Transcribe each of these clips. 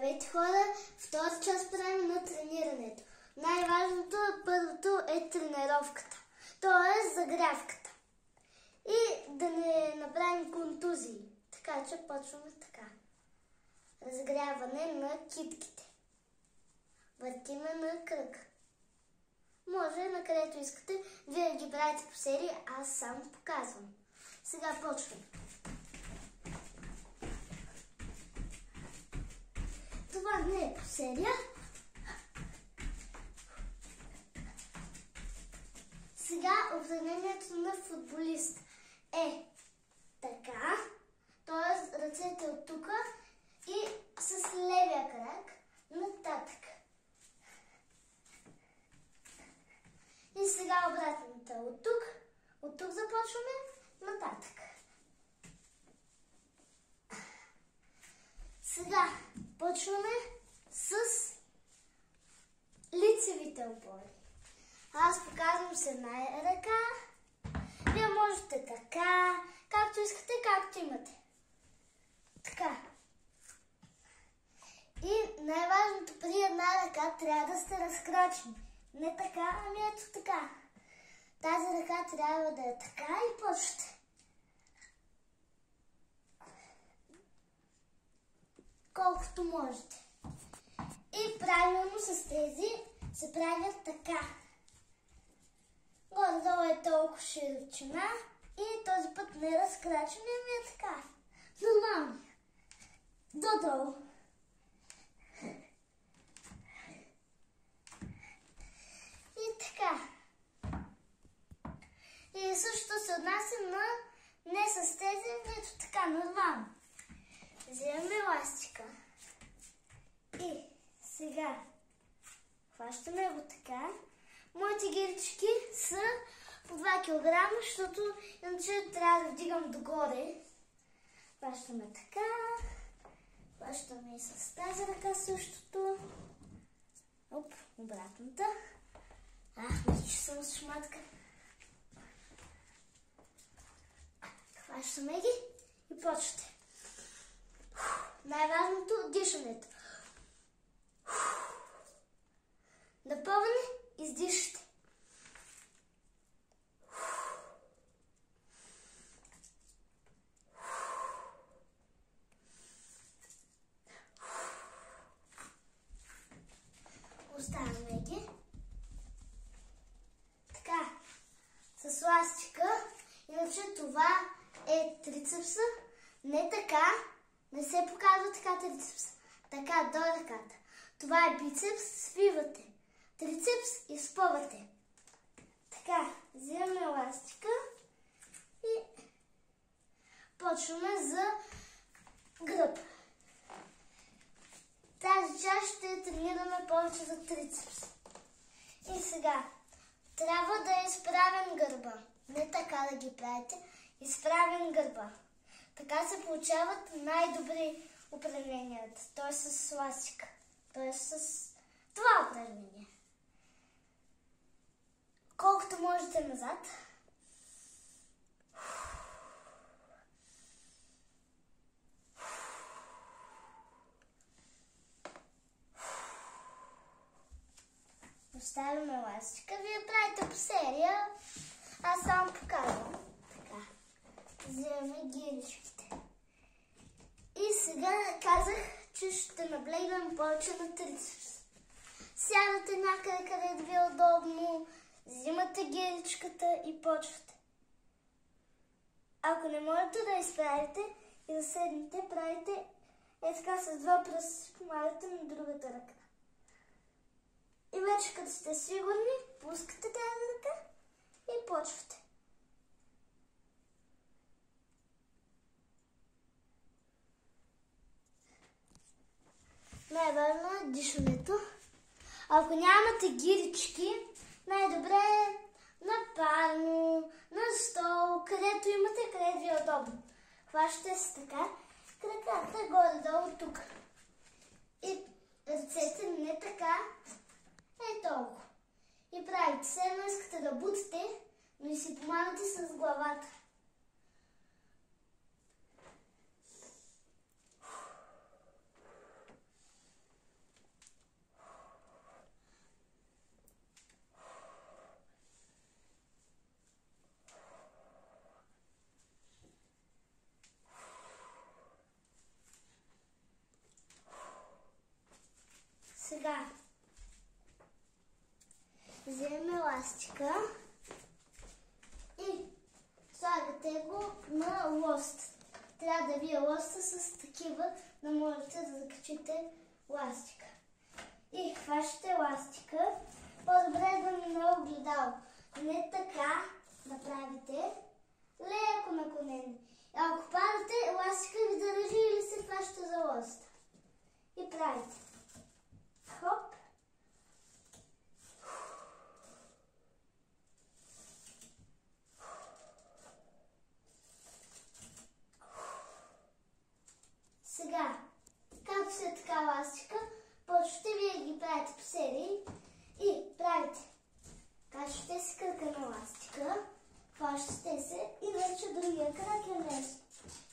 Здравейте, хора! Втора част правим на тренирането. Най-важното, първото е тренировката, т.е. загрявката. И да не направим контузии. Така че почваме така. Разгряване на китките. Въртиме на кръг. Може на където искате. Вие ги правите по серия, аз само показвам. Сега почваме. Това не е по серия. Сега упражнението на футболист е така, т.е. ръцете от тук и с левия крак нататък. И сега обратната от тук започваме нататък. Сега почваме с лицевите опори. Аз показвам с една ръка. Вие можете така, както искате, както имате. Така. И най-важното при една ръка трябва да сте разкрачени. Не така, ами ето така. Тази ръка трябва да е така и почвате. Колкото можете. И правилно с тези се правят така. Горе-долу е толкова широчина и този път не е разкрачен, ами е така. Нормално. До-долу. И така. И също се отнася на не с тези, ето така, нормално. Вземаме еластика. И сега хващаме го така. Моите гирчики са по 2 кг, защото иначе трябва да вдигам догоре. Хващаме така. Хващаме и с тази ръка същото. Оп, обратната. Мисля, че съм с шматка. Хващаме ги и почвате. Най-важното е дишането. Напълване, издишате. Оставяме ги. Така, с ластика. Иначе това е трицепса. Не така. Не се показва така трицепс. Така, до ръката. Това е бицепс, свивате. Трицепс и спъвате. Така, вземаме еластика и почваме за гръб. Тази част ще тренираме повече за трицепс. И сега, трябва да е изправен гърба. Не така да ги правите. Изправен гърба. Така се получават най-добри упражненията. Т.е. с ластика. Т.е. с това упражнение. Колкото можете назад. Поставяме ластика. Вие правите по серия. Аз само показвам. Така. Вземаме гиричките. И сега казах, че ще наблегнем повече на трицепс. Сядате някъде, където ви е удобно, взимате гиричката и почвате. Ако не можете да изправите и да седнете, правите е така с два пръста, помагате на другата ръка. И вече като сте сигурни, пускате тази ръка и почвате. Най-важно е дишането. Ако нямате гирички, най-добре е на парно, на стол, където имате, където ви е удобно. Хващате се така, краката горе-долу тук. И ръцете не така, толкова. И правите се, едно искате да бутите, но и си помагате с главата. Сега вземем ластика и слагате го на лост. Трябва да ви е лоста с такива, да можете да закачите ластика. И хващате ластика. По-добре да не е огледало. Не така да правите, леко наклонени. Ако падате, ластика ви държи или се хващате за лоста. И правите. Хоп. Сега, както се така ластика, почвате вие ги правите по серии и правите. Качвате си кръка на ластика, хващате се и вече другия крак е лесно.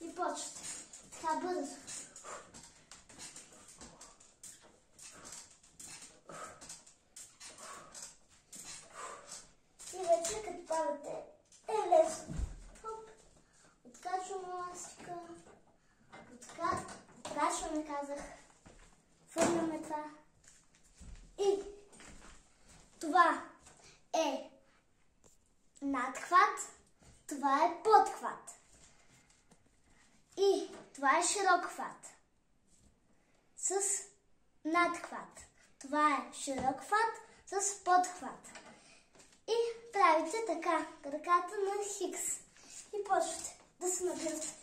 И почвате. Така бързо. И вече като падате е лесно. Хоп. Откачваме ластика. Откачваме, казах. Фърляме това. И това е надхват, това е подхват. И това е широк хват. С надхват. Това е широк хват с подхват. И правите така, краката на хикс. И почвате да се набирате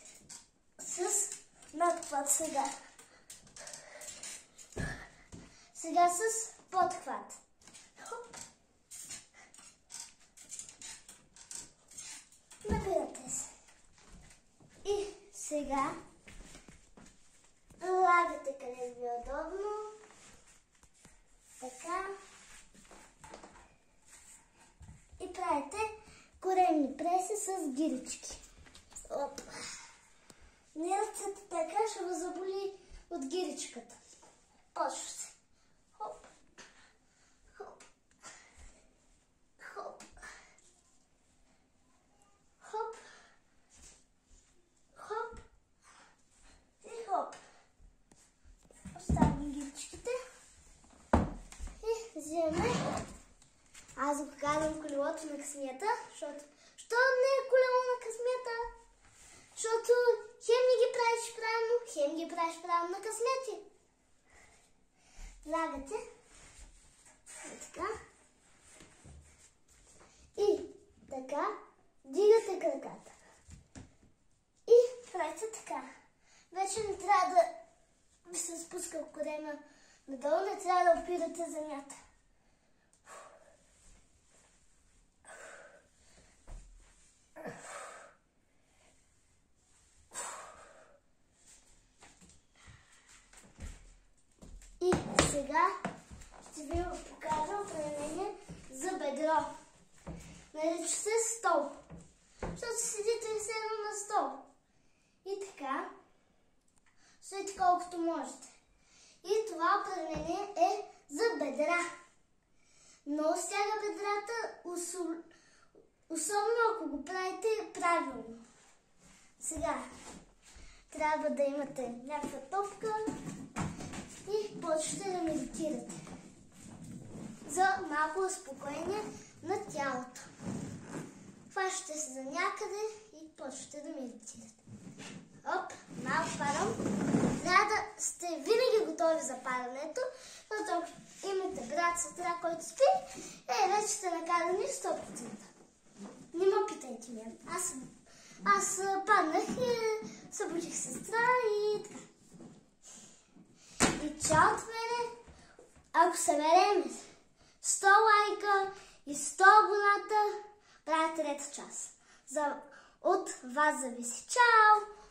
с надхват сега. Сега с подхват. Хоп. Набирате се. И сега лагате къде ви е удобно. Така. И правите коремни преси с гирички. Оп. Не ръцете така, ще ви заболи от гиричката. Почвате. Хоп. Хоп. Хоп. Хоп. Хоп. И хоп. Оставим гиричките. И вземем. Аз го казвам колелото на късмета, защото... Що не е колело на късмета? Защото хем не ги правиш правилно, хем ги правиш правилно на късмети. Лагате. Така. И така. Дигате краката. И правите така. Вече не трябва да ви се спуска корема надолу, не трябва да опирате земята. И сега ще ви покажа упражнение за бедро. Нарича се стол. Защото седите все едно на стол. И така. Стоите колкото можете. И това упражнение е за бедра. Много стяга бедрата, особено ако го правите правилно. Сега трябва да имате някаква топка и почвате да медитирате. За малко успокоение на тялото. Хващате се за някъде и почвате да медитирате. Оп, малко падам. Трябва да сте винаги готови за падането, защото имате брат, сестра, който спи, вече сте накарани 100%. Не ме питайте мен. Аз паднах и събудих сестра и така. И чао от мене, ако съберем 100 лайка и 100 абоната, правя трета част. От вас зависи. Чао!